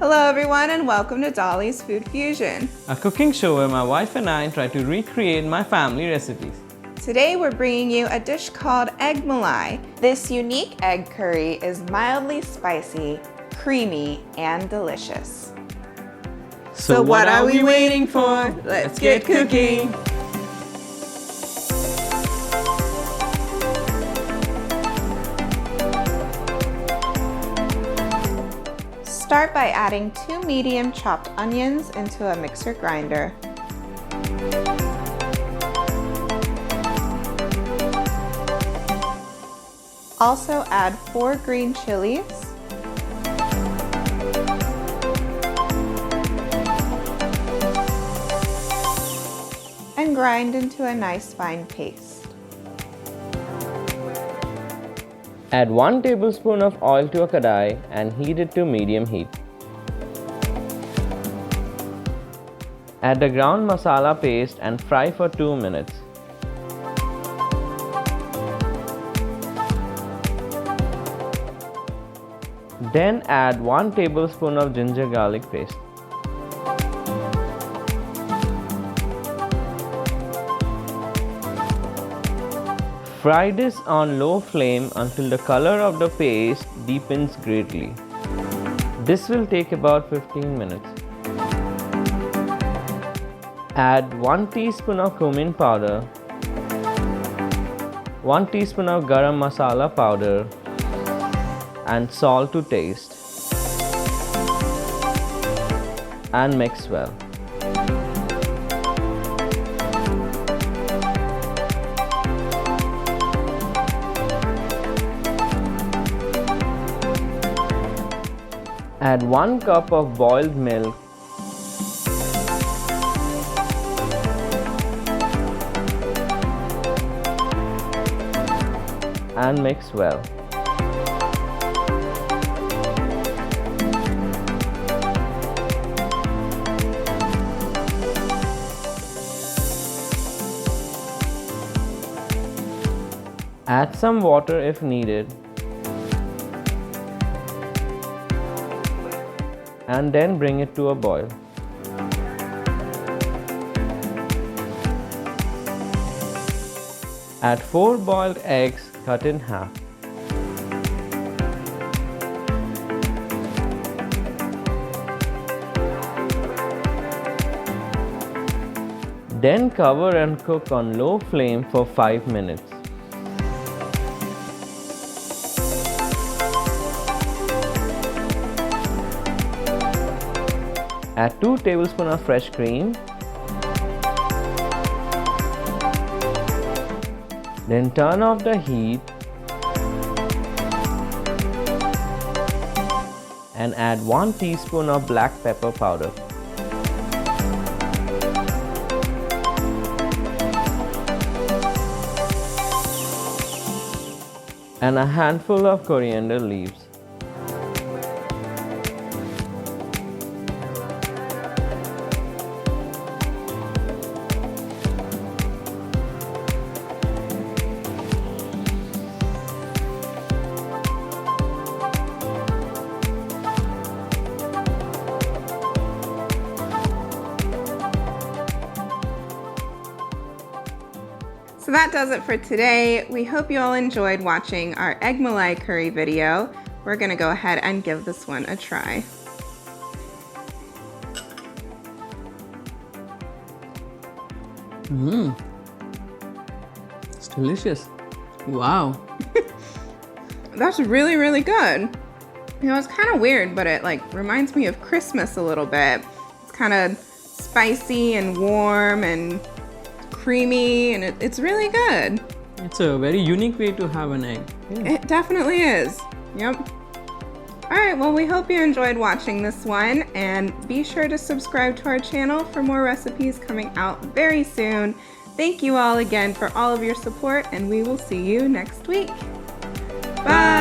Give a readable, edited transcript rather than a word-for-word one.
Hello everyone and welcome to Dolly's Food Fusion. A cooking show where my wife and I try to recreate my family recipes. Today we're bringing you a dish called egg malai. This unique egg curry is mildly spicy, creamy, and delicious. So what are we waiting for? Let's get cooking! Start by adding 2 medium chopped onions into a mixer grinder. Also add 4 green chilies, and grind into a nice fine paste. Add 1 tablespoon of oil to a kadai and heat it to medium heat. Add the ground masala paste and fry for 2 minutes. Then add 1 tablespoon of ginger garlic paste. Fry this on low flame until the color of the paste deepens greatly. This will take about 15 minutes. Add 1 teaspoon of cumin powder, 1 teaspoon of garam masala powder, and salt to taste, and mix well. Add 1 cup of boiled milk, and mix well. Add some water if needed, and then bring it to a boil. Add 4 boiled eggs cut in half. Then cover and cook on low flame for 5 minutes. Add 2 tablespoons of fresh cream. Then turn off the heat and add 1 teaspoon of black pepper powder. And a handful of coriander leaves. So that does it for today. We hope you all enjoyed watching our egg malai curry video. We're gonna go ahead and give this one a try. It's delicious. Wow. That's really, really good. You know, it's kind of weird, but it reminds me of Christmas a little bit. It's kind of spicy and warm and creamy, and it's really good. It's a very unique way to have an egg. Yeah. It definitely is. Yep. All right, well, we hope you enjoyed watching this one, and be sure to subscribe to our channel for more recipes coming out very soon. Thank you all again for all of your support, and we will see you next week. Bye.